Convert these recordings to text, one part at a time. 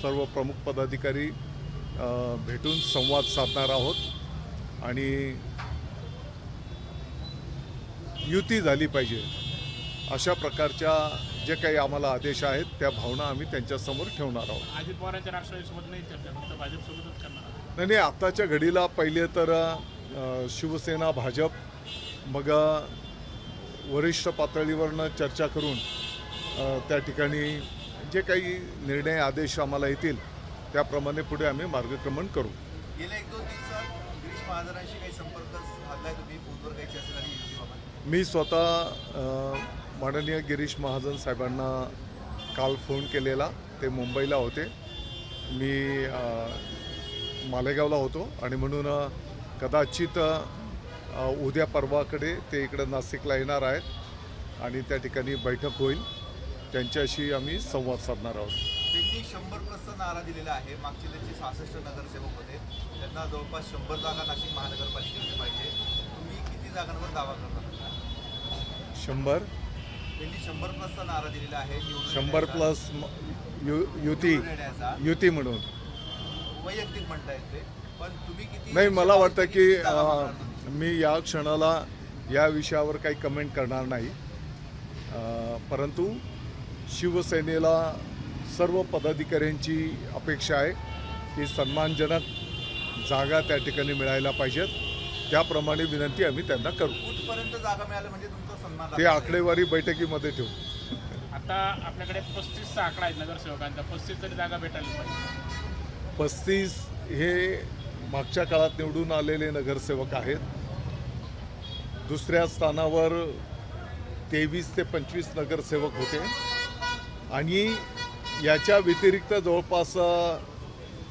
सर्व प्रमुख पदाधिकारी भेटून संवाद साधणार आहोत आणि युती झाली पाहिजे अशा प्रकारच्या जे काही आम्हाला आदेश आहेत त्या भावना आम्ही त्यांच्यासमोर ठेवणार आहोत. अजित पवारांच्या राष्ट्रवादीसोबत नाही चर्चा, फक्त भाजपसोबतच करणार. नाही, आत्ताच्या घडीला पहिले तर शिवसेना भाजप मग वरिष्ठ पातळीवरनं चर्चा करून त्या ठिकाणी जे काही निर्णय आदेश आम्हाला येतील त्याप्रमाणे पुढे आम्ही मार्गक्रमण करू. गेल्या 1-2 दिवसात गिरीश महाजनांशी काही संपर्क साधलाय तुम्ही? फोनवर काही चर्चा झाली युतीबाबत? मी स्वतः माननीय गिरीश महाजन साहेबांना काल फोन केलेला. ते मुंबईला होते, मी मालेगावला होतो आणि म्हणून कदाचित उद्या परवाकडे ते इकडं नाशिकला येणार आहेत आणि त्या ठिकाणी बैठक होईल. त्यांच्याशी आम्ही संवाद साधणार आहोत. त्यांनी 100+ नारा दिलेला आहे. मागचे त्यांचे 66 नगरसेवक होते, त्यांना जवळपास 100 जागा नाशिक महानगरपालिकेमध्ये पाहिजे. तुम्ही किती जागांवर दावा करता? 100 त्यांनी 100+ नारा दिलेला आहे. 100+ युती म्हणून वैयक्तिक म्हणता येते, पण तुम्ही किती? नाही, मला वाटतं की मी या क्षणाला या विषयावर काही कमेंट करणार नाही. परंतु शिवसेनेला सर्व पदाधिकाऱ्यांची अपेक्षा आहे की सन्मानजनक जागा त्या ठिकाणी मिळायला पाहिजेत. त्याप्रमाणे विनंती आम्ही त्यांना करू. कुठपर्यंत जागा मिळाल्या म्हणजे तुमचा सन्मान? ते आकडेवारी बैठकीमध्ये ठेवू. आता आपल्याकडे 35चा आकडा आहे नगरसेवकांचा, 35 तरी जागा भेटायला पाहिजे. 35 हे मागच्या काळात निवडून आलेले नगरसेवक आहेत. दुसऱ्या स्थानावर 23 ते 25 नगरसेवक होते आणि याच्या व्यतिरिक्त जवळपास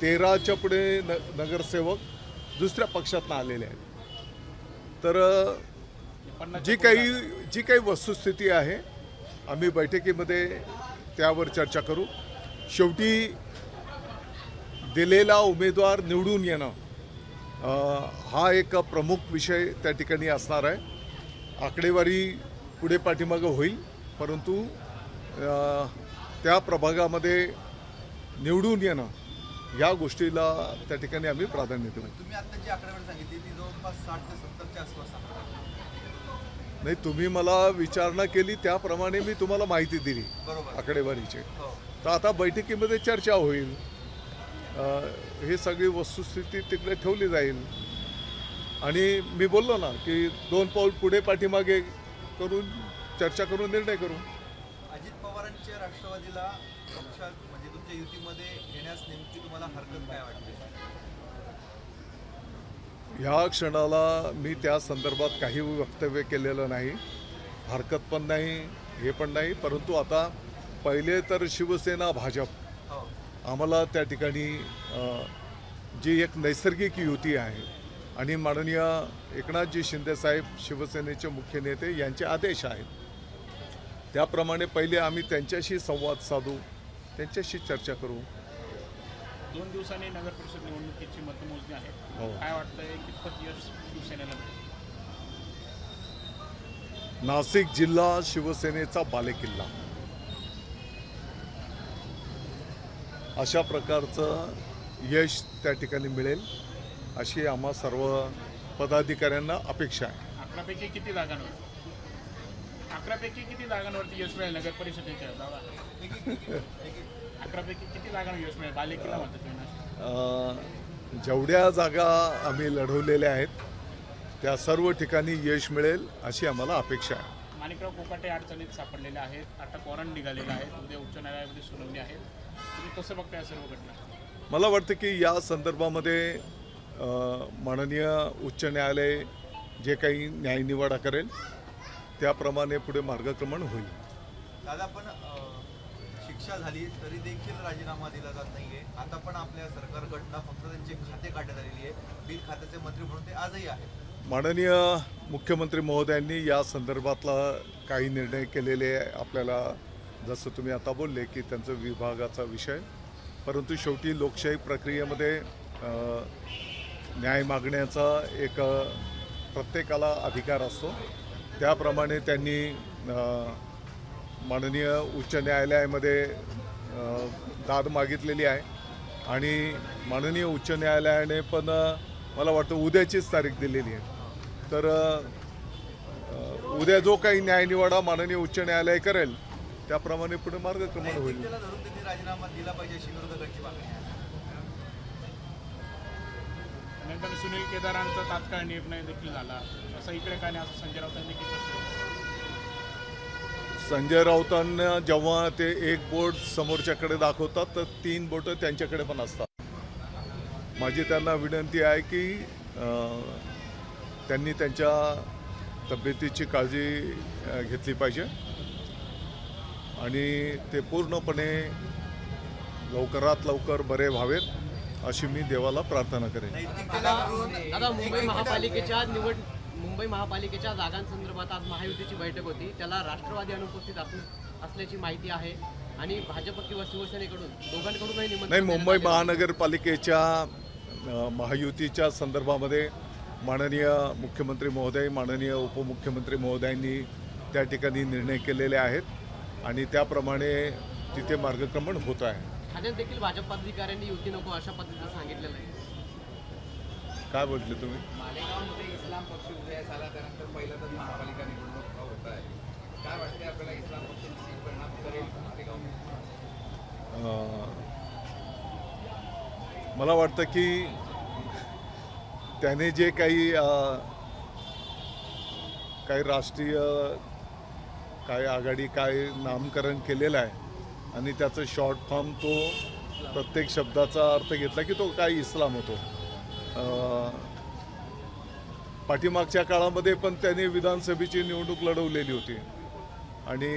13च्या पुढे नगरसेवक दुसऱ्या पक्षातून आलेले आहेत. तर जी काही वस्तुस्थिती आहे आम्ही बैठकीमध्ये त्यावर चर्चा करू. शेवटी दिलेला उमेदवार निवडून येणं हा एक प्रमुख विषय त्या ठिकाणी असणार आहे. आकडेवारी पुढे पाठीमागं होईल, परंतु त्या प्रभागामध्ये निवडून येणं या गोष्टीला त्या ठिकाणी आम्ही प्राधान्य देऊ. तुम्ही आता जी आकडेवारी सांगितली ती जवळपास 60 ते 70च्या आसपास आहे. नाही, तुम्ही मला विचारणा केली त्याप्रमाणे मी तुम्हाला माहिती दिली बरोबर आकडेवारीची. हो. तर आता बैठकीमध्ये चर्चा होईल. हे सगळी वस्तुस्थिती तिकडे ठेवली जाईल आणि मी बोललो ना की 2 पाऊल पुढे पाठीमागे करून चर्चा करून निर्णय करू. अजित पवारांच्या राष्ट्रवादीला पक्षात म्हणजे तुमच्या युतीमध्ये घेण्यास नेमकी तुम्हाला हरकत काय वाटते? ह्या क्षणाला मी त्या संदर्भात काही वक्तव्य केलेलं नाही. हरकत पण नाही, हे पण नाही. परंतु आता पहिले तर शिवसेना भाजप हो. आम्हाला त्या ठिकाणी जी एक नैसर्गिक युती आहे आणि माननीय एकनाथजी शिंदेसाहेब शिवसेनेचे मुख्य नेते यांचे आदेश आहेत, त्याप्रमाणे पहिले आम्ही त्यांच्याशी संवाद साधू, त्यांच्याशी चर्चा करू. 2 दिवसांनी नगर परिषद निवडणुकीची मतमोजणी आहे. हो. काय वाटतंय कितपत यश शिवसेनेला मिळेल? नाशिक जिल्हा शिवसेनेचा बालेकिल्ला अशा प्रकारचं यश त्या ठिकाणी मिळेल अशी आम्हा सर्व पदाधिकाऱ्यांना अपेक्षा आहे. 11पैकी किती जागांवर? 11पैकी किती जागांवरती यश मिळेल नगर परिषदेच्या? 11पैकी किती जागांवर यश मिळेल? बालेकिल्ला म्हणतात तुम्ही नाशिक. जेवढ्या जागा आम्ही लढवलेल्या आहेत त्या सर्व ठिकाणी यश मिळेल अशी आम्हाला अपेक्षा आहे. माणिकराव कोकाटे अडचणीत सापडलेले आहेत, आता वॉरंट निघालेलं आहे, उद्या उच्च न्यायालयामध्ये सुनावणी आहे. तुम्ही कसं बघताय सर्व घटना? मला वाटतं की या संदर्भामध्ये माननीय उच्च न्यायालय जे काही न्यायनिवाडा करेल त्याप्रमाणे पुढे मार्गक्रमण होईल. दादा, पण शिक्षा झाली तरी देखील राजीनामा दिला जात नाहीये. आता पण आपल्या सरकारकडनं फक्त त्यांचे खाते काढण्यात आलेली आहे. बिल खात्याचे मंत्री म्हणून ते आजही आहेत. माननीय मुख्यमंत्री महोदयांनी या संदर्भातला काही निर्णय केलेले आपल्याला, जसं तुम्ही आता बोलले की त्यांचं विभागाचा विषय, परंतु शेवटी लोकशाही प्रक्रियेमध्ये न्याय मागण्याचा एक प्रत्येकाला अधिकार असतो. त्याप्रमाणे त्यांनी माननीय उच्च न्यायालयामध्ये दाद मागितलेली आहे. आणि माननीय उच्च न्यायालयाने पण मला वाटतं उद्याचीच तारीख दिलेली आहे. तर उद्या जो काही न्यायनिवाडा माननीय उच्च न्यायालय करेल त्याप्रमाणे पुढे मार्गक्रमण होईल. नैतिकतेला धरून त्यांनी राजीनामा दिला पाहिजे अशी विरोधकांची मागणी आहे. नंतर सुनील केदारांचा तात्काळ निर्णय देखील झाला, असं इकडे काय नाही, असं संजय राऊतांनी देखील प्रश्न केला. संजय राऊतांना जेव्हा ते एक बोट समोरच्याकडे दाखवतात तर 3 बोटं त्यांच्याकडे पण असतात. माझी त्यांना विनंती आहे की त्यांनी त्यांच्या तब्येतीची काळजी घेतली पाहिजे आणि ते पूर्णपणे लवकरात लवकर बरे व्हावेत अशी मी देवाला प्रार्थना करेन. नैतिकतेला धरून दादा मुंबई महापालिकेच्या जागांसंदर्भात आज महायुतीची बैठक होती. त्याला राष्ट्रवादी अनुपस्थित असल्याची माहिती आहे आणि भाजप किंवा शिवसेनेकडून दोघांकडूनही निमंत्रण नाही, देण्यात मुंबई आलेलं आहे. महानगरपालिकेच्या महायुतीच्या संदर्भामध्ये माननीय मुख्यमंत्री महोदय, माननीय उपमुख्यमंत्री महोदयांनी त्या ठिकाणी निर्णय केलेले आहेत आणि त्याप्रमाणे तिथे मार्गक्रमण होत आहे. ठाण्यात देखील भाजप पदाधिकाऱ्यांनी युती नको अशा पद्धतीचं सांगितलेलं आहे. काय म्हटले तुम्ही? मालेगावमध्ये इस्लाम पक्ष उदयास आला, त्यानंतर पहिल्यांदाच महापालिका निवडणूक होत आहे. काय वाटते आपल्याला, इस्लाम पक्ष किती परिणाम करेल मालेगावमध्ये? मला वाटतं की त्याने जे काही राष्ट्रीय काय आघाडी काय नामकरण केलेलं आहे आणि त्याचं शॉर्ट फॉर्म तो प्रत्येक शब्दाचा अर्थ घेतला की तो काय इस्लाम होतो. पाठीमागच्या काळामध्ये पण त्याने विधानसभेची निवडणूक लढवलेली होती आणि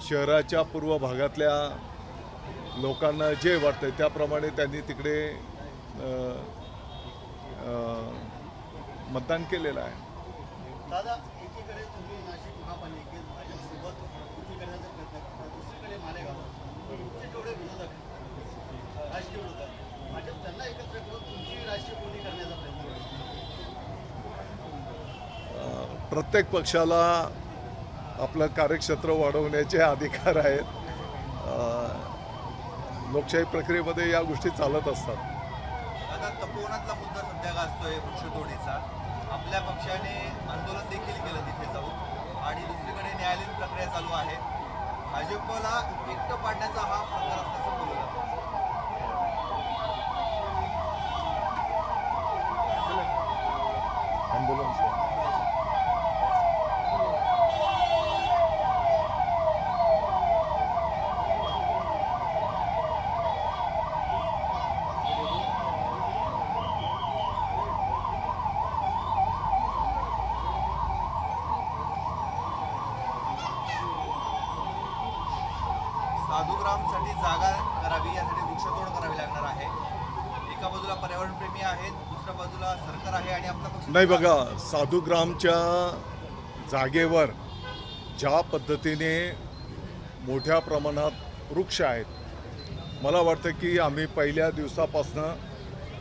शहराच्या पूर्व भागातल्या लोकांना जे वाटतं त्याप्रमाणे त्यांनी तिकडे मतदान केलेलं आहे. दादा, एकीकडे तुम्ही नाशिक महापालिकेत भाजपसोबत युती करण्याचा प्रयत्न करता, दुसरीकडे मालेगाव तुमचे जेवढे विरोधक आहेत, राजकीय विरोधक, भाजप त्यांना एकत्र करून तुमची राजकीय कोणी करण्याचा प्रयत्न करतो. प्रत्येक पक्षाला आपलं कार्यक्षेत्र वाढवण्याचे अधिकार आहेत. लोकशाही प्रक्रियेमध्ये या गोष्टी चालत असतात. आता तपोवनातला मुद्दा सध्या गाजतोय वृक्षतोडीचा. आपल्या पक्षाने आंदोलन देखील केलं तिथे जाऊन आणि दुसरीकडे न्यायालयीन प्रक्रिया चालू आहे. भाजपला एकटं पाडण्याचा हा प्रकार असल्याचं बोललं जातं. ॲम्ब्युलन्स साधुग्रामसाठी जागा करावी, यासाठी वृक्षतोड करावी लागणार आहे. एका बाजूला पर्यावरणप्रेमी आहेत, दुसऱ्या बाजूला सरकार आहे आणि आपला पक्ष नाही. बघा, साधुग्रामच्या जागेवर ज्या पद्धतीने मोठ्या प्रमाणात वृक्ष आहेत, मला वाटतं की आम्ही पहिल्या दिवसापासनं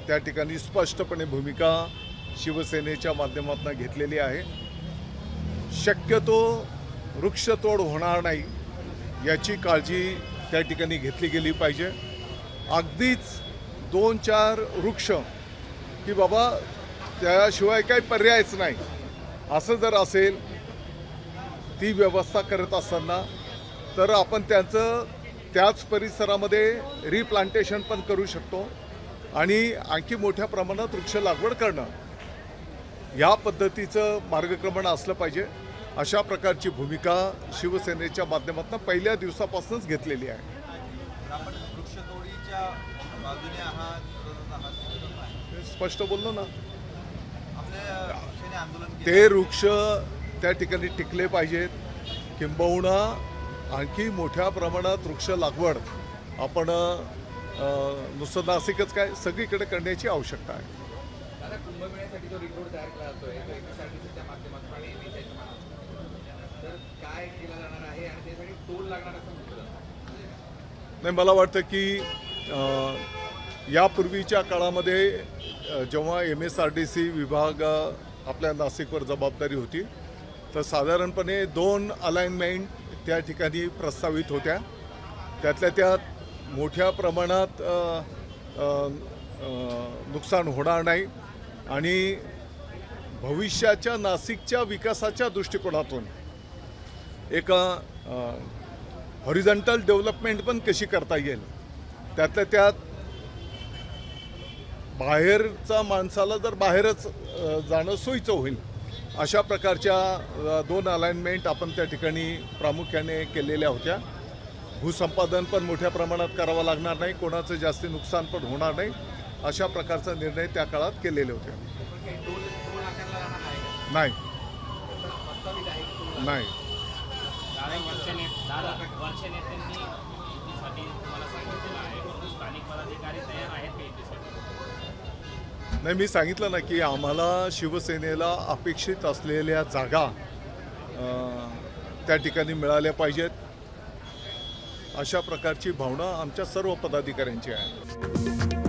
त्या ठिकाणी स्पष्टपणे भूमिका शिवसेनेच्या माध्यमातून घेतलेली आहे. शक्यतो वृक्षतोड होणार नाही याची काळजी त्या ठिकाणी घेतली गेली पाहिजे. अगदीच 2-4 वृक्ष की बाबा त्याशिवाय काही पर्यायच नाही असं जर असेल ती व्यवस्था करत असताना, तर आपण त्यांचं त्याच परिसरामध्ये रिप्लांटेशन पण करू शकतो आणि आणखी मोठ्या प्रमाणात वृक्ष लागवड करणं या पद्धतीचं मार्गक्रमण असलं पाहिजे. अशा प्रकारची भूमिका शिवसेनेच्या माध्यमातून पहिल्या दिवसापासूनच घेतलेली आहे. आपण वृक्षतोडीच्या बाजूने आहात, विरोधात आहात, हे स्पष्ट बोललो ना. आपल्या पक्षाने आंदोलन केलं. ते वृक्ष त्या ठिकाणी टिकले पाहिजेत. किंबहुना आणखी मोठ्या प्रमाणात वृक्ष लागवड आपण नुसतं नाशिकच काय सगळीकडे करण्याची आवश्यकता आहे. दादा, कुंभमेळ्यासाठी जो रिपोर्ट तयार केला जातोय तो MSRDCच्या माध्यमातून आणि NHAच्या माध्यमातून, तर काय केलं जाणार आहे आणि त्यासाठी टोल लागणार असं म्हटलं जातं? नाही, मला वाटतं की यापूर्वीच्या काळामध्ये जेव्हा MSRDC विभाग आपल्या नाशिकवर जबाबदारी होती तर साधारणपणे 2 अलाइनमेंट त्या ठिकाणी प्रस्तावित होत्या. त्यातल्या त्यात मोठ्या प्रमाणात नुकसान होणार नाही आणि भविष्याच्या नाशिकच्या विकासाच्या दृष्टिकोनातून एक हॉरिझॉन्टल डेव्हलपमेंट पण कशी करता येईल, त्यातल्या त्यात बाहेरचा माणसाला जर बाहेरच जाणं सोयीचं होईल अशा प्रकारच्या 2 अलाइनमेंट आपण त्या ठिकाणी प्रामुख्याने केलेल्या होत्या. भूसंपादन पण मोठ्या प्रमाणात करावं लागणार नाही, कोणाचं जास्ती नुकसान पण होणार नाही, अशा प्रकारचा निर्णय त्या काळात केलेले होते. पण हे टोल आकारला जाणार आहे का? नाही तसं प्रस्तावित आहे की टोल नाही वर्ष नेत्यांनी युतीसाठी तुम्हाला सांगितलेलं आहे, परंतु स्थानिक पदाधिकारी तयार आहेत का युतीसाठी? नाही, मी सांगितलं ना की आम्हाला शिवसेनेला अपेक्षित असलेल्या जागा त्या ठिकाणी मिळाल्या पाहिजेत, अशा प्रकारची भावना आमच्या सर्व पदाधिकाऱ्यांची आहे.